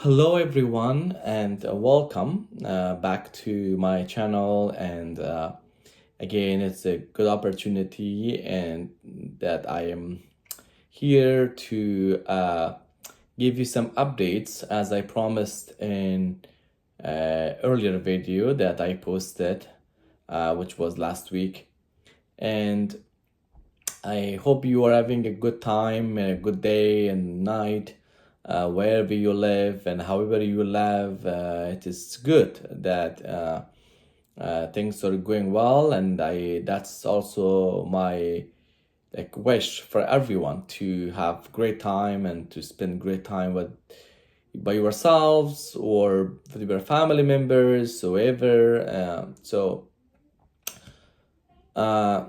Hello, everyone, and welcome back to my channel. And again, it's a good opportunity, and that I am here to give you some updates as I promised in earlier video that I posted, which was last week. And I hope you are having a good time, a good day and night, wherever you live and however you live. It is good that things are going well, and I that's also my wish for everyone to have great time and to spend great time with by yourselves or with your family members, whoever. Uh,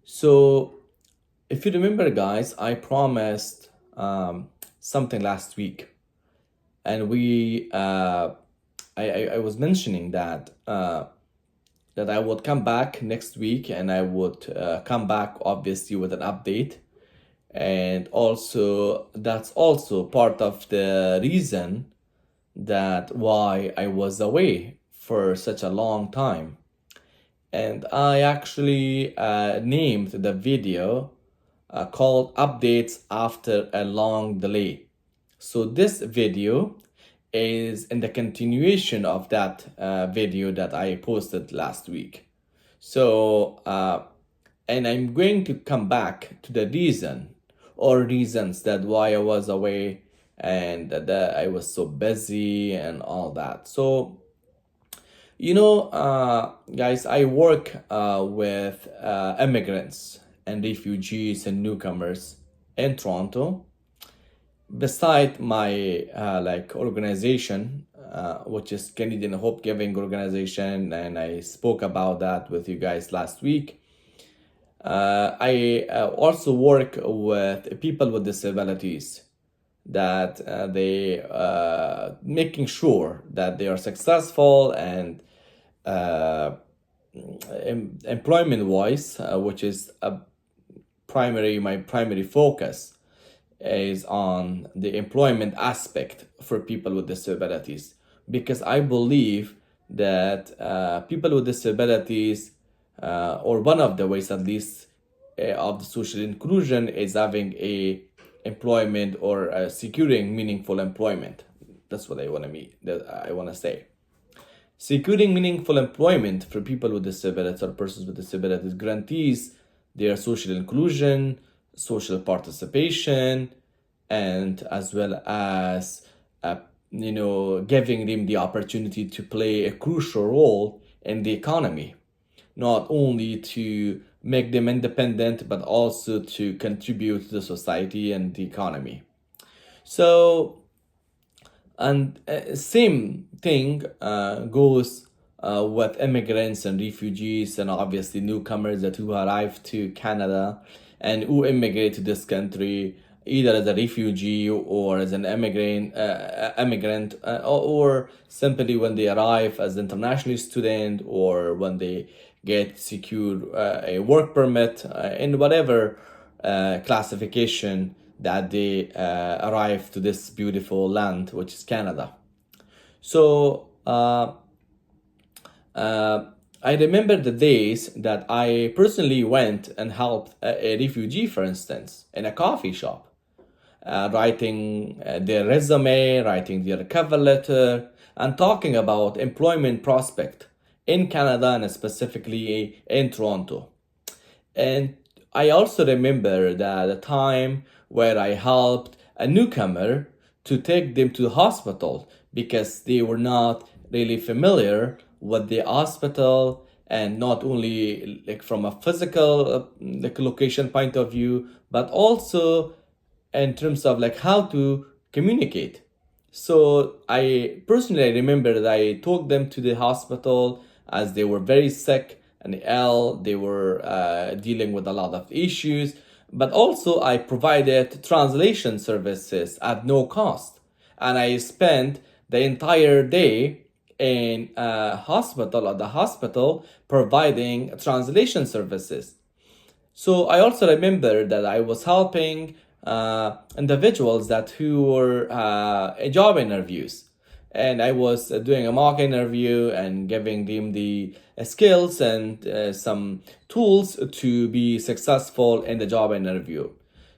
so if you remember, guys, I promised something last week, and I was mentioning that that I would come back next week, and I would come back obviously with an update, and also that's also part of the reason that why I was away for such a long time. And I actually named the video called Updates After a Long Delay. So this video is in the continuation of that video that I posted last week. So, and I'm going to come back to the reason or reasons that why I was away and that I was so busy and all that. So, guys, I work with immigrants and refugees and newcomers in Toronto. Beside my organization, which is Canadian Hope Giving Organization, and I spoke about that with you guys last week. I also work with people with disabilities that they making sure that they are successful and employment wise, which is my primary focus is on the employment aspect for people with disabilities, because I believe that people with disabilities, or one of the ways at least of the social inclusion, is having a employment or securing meaningful employment. That's what I want to mean. That I want to say. Securing meaningful employment for people with disabilities or persons with disabilities guarantees their social inclusion, social participation, and as well as giving them the opportunity to play a crucial role in the economy, not only to make them independent but also to contribute to the society and the economy. So, and same thing goes with immigrants and refugees and obviously newcomers that who arrive to Canada and who immigrate to this country either as a refugee or as an immigrant, or simply when they arrive as international student, or when they get secured a work permit in whatever classification that they arrive to this beautiful land, which is Canada. So I remember the days that I personally went and helped a refugee, for instance, in a coffee shop, writing their resume, writing their cover letter, and talking about employment prospect in Canada and specifically in Toronto. And I also remember that the time where I helped a newcomer to take them to the hospital because they were not really familiar with the hospital, and not only like from a physical location point of view, but also in terms of like how to communicate. So I personally remember that I took them to the hospital as they were very sick and ill. They were dealing with a lot of issues, but also I provided translation services at no cost. And I spent the entire day in at the hospital, providing translation services. So I also remember that I was helping individuals that who were job interviews, and I was doing a mock interview and giving them the skills and some tools to be successful in the job interview.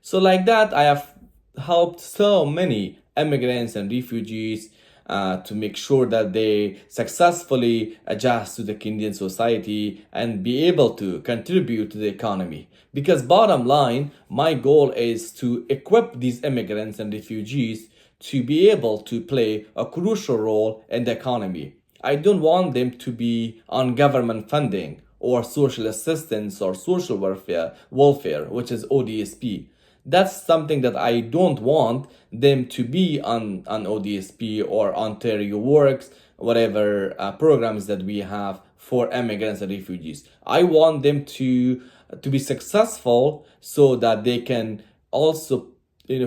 So like that, I have helped so many immigrants and refugees to make sure that they successfully adjust to the Canadian society and be able to contribute to the economy. Because bottom line, my goal is to equip these immigrants and refugees to be able to play a crucial role in the economy. I don't want them to be on government funding or social assistance or social welfare, which is ODSP. That's something that I don't want them to be on ODSP or Ontario Works, whatever programs that we have for immigrants and refugees. I want them to be successful so that they can also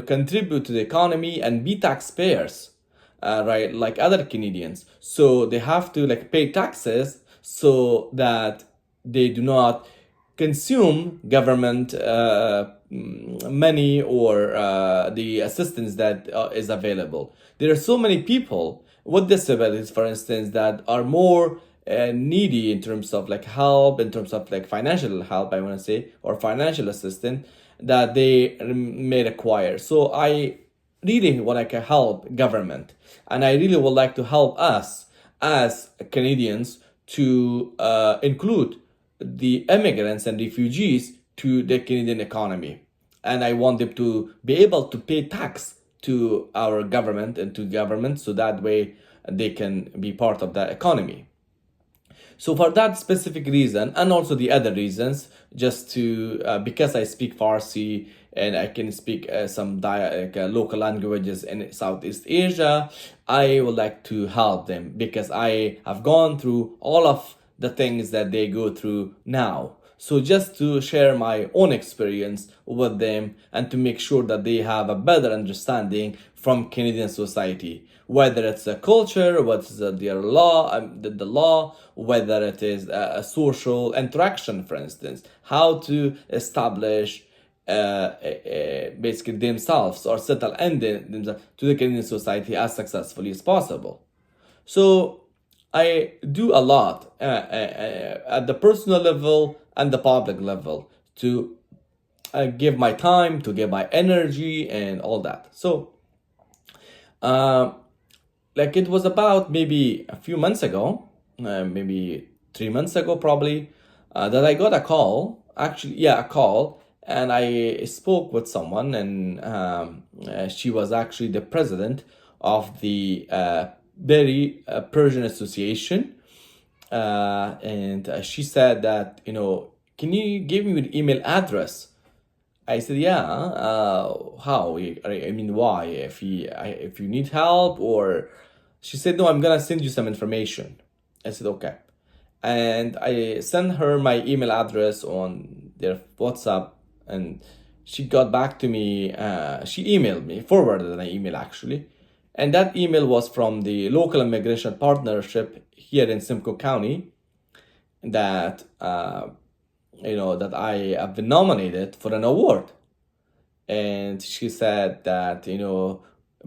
contribute to the economy and be taxpayers, right, like other Canadians. So they have to like pay taxes so that they do not consume government money or the assistance that is available. There are so many people with disabilities, for instance, that are more needy in terms of like help, in terms of like financial help, I want to say, or financial assistance that they may require. So I really want to help government, and I really would like to help us as Canadians to include the immigrants and refugees to the Canadian economy. And I want them to be able to pay tax to our government and to government so that way they can be part of the economy. So for that specific reason, and also the other reasons, just to because I speak Farsi and I can speak some local languages in Southeast Asia, I would like to help them because I have gone through all of the things that they go through now. So just to share my own experience with them and to make sure that they have a better understanding from Canadian society, whether it's a culture, what's their law, the law, whether it is a social interaction, for instance, how to establish basically themselves or settle in themselves to the Canadian society as successfully as possible. So I do a lot at the personal level and the public level to give my time, to give my energy and all that. So like it was about maybe a few months ago, maybe 3 months ago probably, that I got a call, actually, yeah, a call, and I spoke with someone, and she was actually the president of the Berry Persian Association. And she said that, can you give me your email address? I said, yeah. How? I mean, why? If you need help, or she said, no, I'm gonna send you some information. I said, okay, and I sent her my email address on their WhatsApp, and she got back to me. She emailed me, forwarded an email actually, and that email was from the local immigration partnership here in Simcoe County that that I have been nominated for an award. And she said that,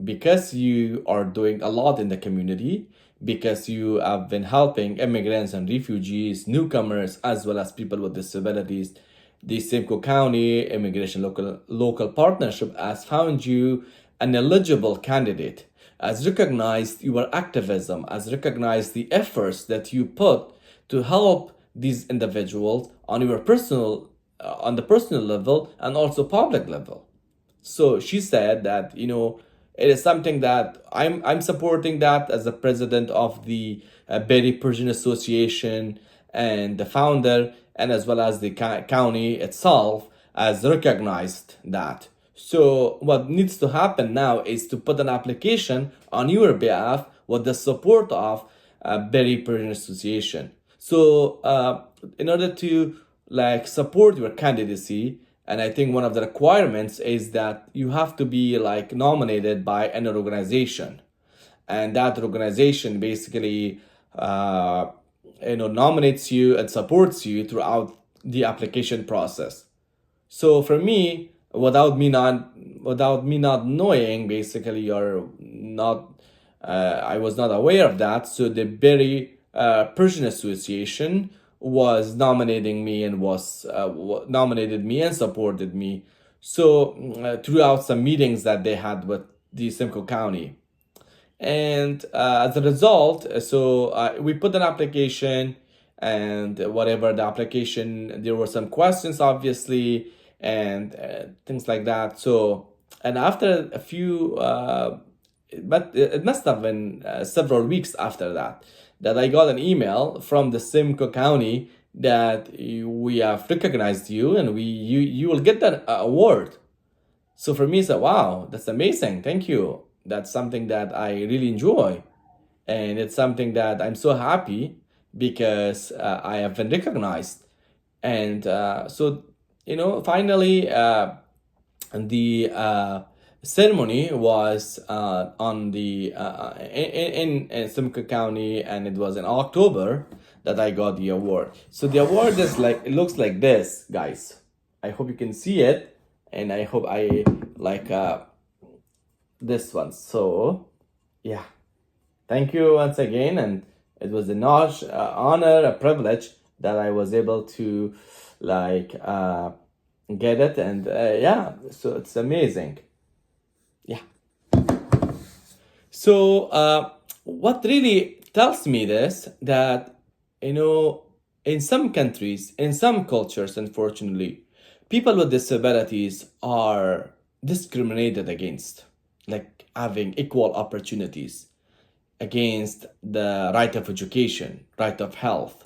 because you are doing a lot in the community, because you have been helping immigrants and refugees, newcomers, as well as people with disabilities, the Simcoe County Immigration Local Partnership has found you an eligible candidate, has recognized your activism, has recognized the efforts that you put to help these individuals on the personal level and also public level. So she said that it is something that I'm supporting that as the president of the Berry Persian Association and the founder, and as well as the county itself has recognized that. So what needs to happen now is to put an application on your behalf with the support of Berry Persian Association. So in order to like support your candidacy, and I think one of the requirements is that you have to be like nominated by an organization, and that organization basically nominates you and supports you throughout the application process. So for me, without me not knowing, basically, or not, I was not aware of that. So the Berry Persian Association was nominating me and nominated me and supported me. So throughout some meetings that they had with the Simcoe County. And as a result, we put an application, and whatever the application, there were some questions, obviously, and things like that. So, and after a few, but it must have been several weeks after that, that I got an email from the Simcoe County that we have recognized you, and you will get that award. So for me, it's like, wow, that's amazing. Thank you. That's something that I really enjoy. And it's something that I'm so happy because I have been recognized. And finally, the ceremony was on the in Simcoe County, and it was in October that I got the award. So the award is like, it looks like this, guys. I hope you can see it, and I hope I like this one. So yeah, thank you once again, and it was an honor, a privilege that I was able to like get it, and yeah, so it's amazing. Yeah. So what really tells me this, that in some countries, in some cultures, unfortunately, people with disabilities are discriminated against, like having equal opportunities, against the right of education, right of health,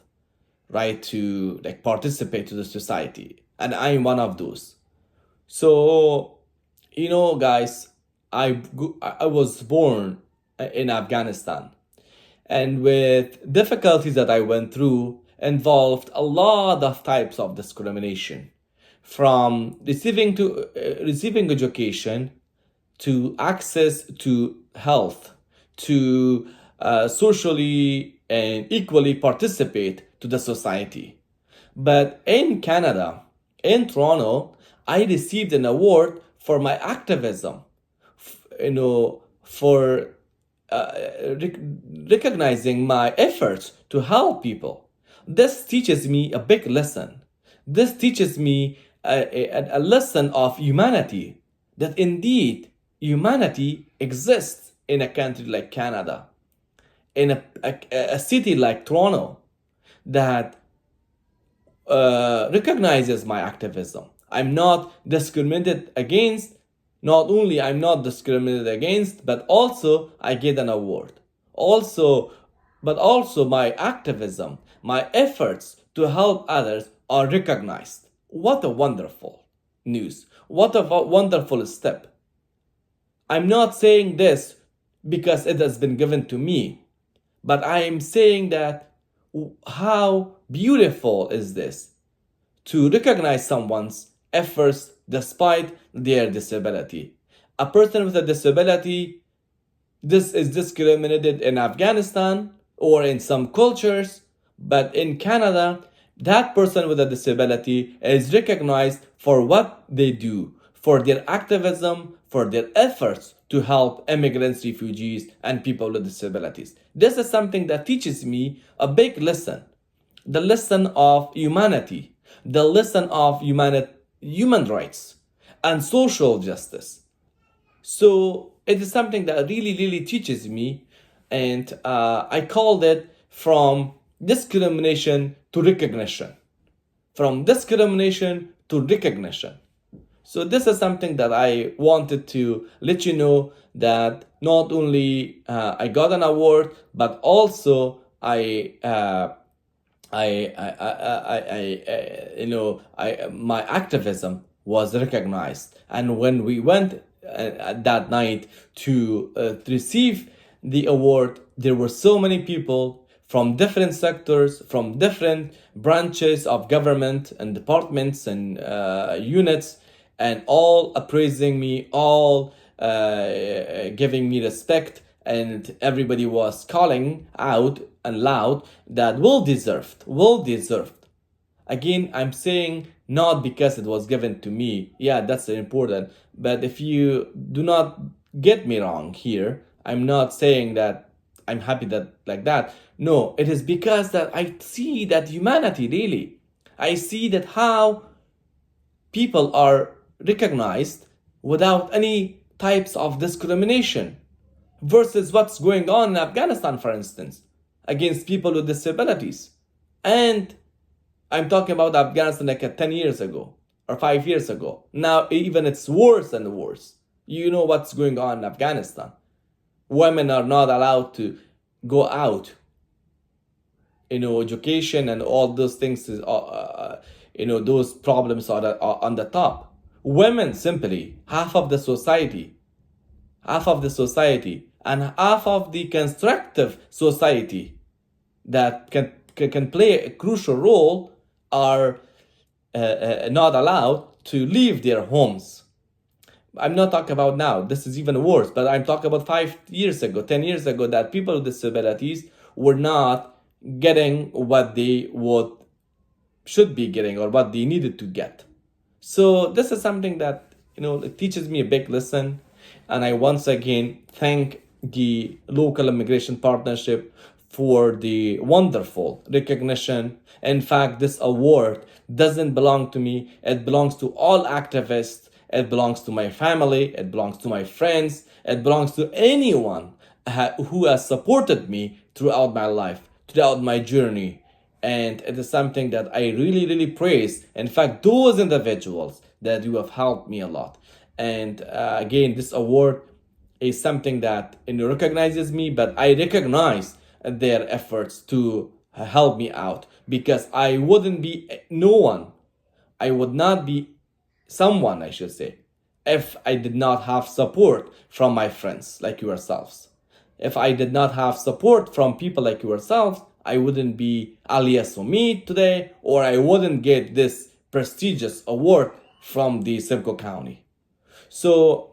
right to like participate to the society, and I'm one of those. So guys, I was born in Afghanistan, and with difficulties that I went through involved a lot of types of discrimination, from receiving education, to access to health, to socially and equally participate to the society. But in Canada, in Toronto, I received an award for my activism, for recognizing my efforts to help people. This teaches me a big lesson. This teaches me a lesson of humanity, that indeed humanity exists in a country like Canada, in a city like Toronto, that recognizes my activism. I'm not discriminated against. Not only I'm not discriminated against, but also I get an award. But also my activism, my efforts to help others are recognized. What a wonderful news. What a wonderful step. I'm not saying this because it has been given to me, but I am saying that how beautiful is this, to recognize someone's efforts despite their disability. A person with a disability, this is discriminated in Afghanistan or in some cultures, but in Canada, that person with a disability is recognized for what they do, for their activism, for their efforts to help immigrants, refugees, and people with disabilities. This is something that teaches me a big lesson, the lesson of humanity, the lesson of human rights and social justice. So it is something that really, really teaches me, and I called it from discrimination to recognition. From discrimination to recognition. So this is something that I wanted to let you know, that not only I got an award, but also my activism was recognized. And when we went that night to receive the award, there were so many people from different sectors, from different branches of government and departments and units, and all appraising me, all giving me respect, and everybody was calling out and loud that well deserved. Again, I'm saying not because it was given to me. Yeah, that's important. But if you do not get me wrong here, I'm not saying that I'm happy that like that. No, it is because that I see that humanity really. I see that how people are recognized without any types of discrimination versus what's going on in Afghanistan, for instance, against people with disabilities. And I'm talking about Afghanistan like 10 years ago or 5 years ago. Now, even it's worse and worse. You know what's going on in Afghanistan. Women are not allowed to go out. Education and all those things is, those problems are on the top. Women simply, half of the society, and half of the constructive society that can play a crucial role are not allowed to leave their homes. I'm not talking about now, this is even worse, but I'm talking about 5 years ago, 10 years ago, that people with disabilities were not getting what they should be getting or what they needed to get. So this is something that, it teaches me a big lesson. And I once again thank the local immigration partnership for the wonderful recognition. In fact, this award doesn't belong to me. It belongs to all activists. It belongs to my family. It belongs to my friends. It belongs to anyone who has supported me throughout my life, throughout my journey. And it is something that I really, really praise. In fact, those individuals that you have helped me a lot. And again, this award is something that recognizes me, but I recognize their efforts to help me out, because I wouldn't be I would not be someone, I should say, if I did not have support from my friends like yourselves. If I did not have support from people like yourselves, I wouldn't be Alias Omid today, or I wouldn't get this prestigious award from the Simcoe County. So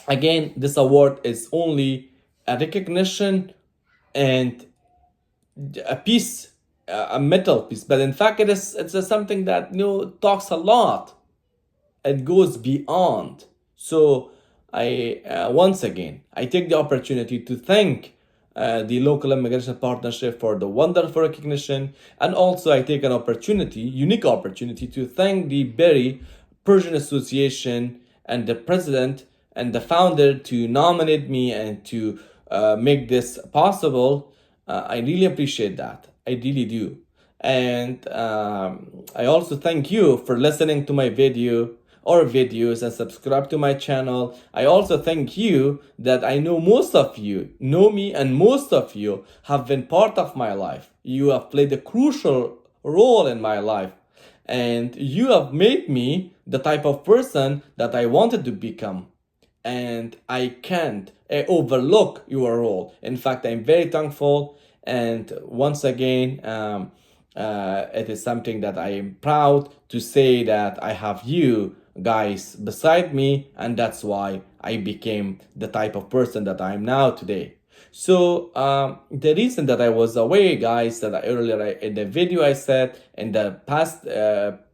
again, this award is only a recognition and a piece, a metal piece, but in fact it's something that talks a lot. It goes beyond. So I once again I take the opportunity to thank the local immigration partnership for the wonderful recognition, and also I take an unique opportunity to thank the Berry Persian Association and the president and the founder to nominate me and to make this possible. I really appreciate that. I really do. And I also thank you for listening to my videos and subscribe to my channel. I also thank you that I know most of you know me, and most of you have been part of my life. You have played a crucial role in my life, and you have made me the type of person that I wanted to become. And I can't overlook your role. In fact, I'm very thankful. And once again, it is something that I am proud to say that I have you guys beside me, and that's why I became the type of person that I am now today. So the reason that I was away, guys, that earlier in the video I said, in the past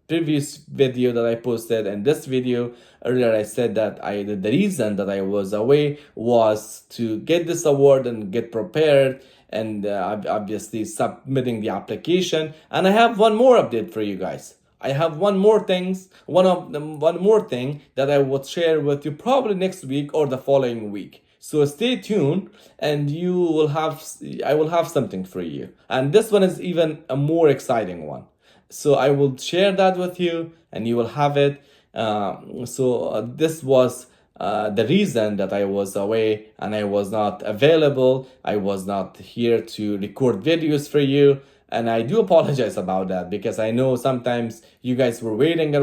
previous video that I posted, and this video earlier I said that the reason that I was away was to get this award and get prepared, and obviously submitting the application. And I have one more update for you guys. I have one more thing that I will share with you probably next week or the following week. So stay tuned, and I will have something for you. And this one is even a more exciting one. So I will share that with you, and you will have it. This was the reason that I was away and I was not available. I was not here to record videos for you. And I do apologize about that, because I know sometimes you guys were waiting,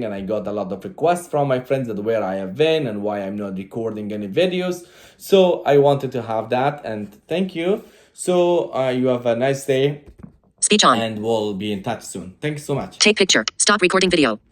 and I got a lot of requests from my friends that where I have been and why I'm not recording any videos. So I wanted to have that, and thank you. So you have a nice day. Speech on. And we'll be in touch soon. Thank you so much. Take picture. Stop recording video.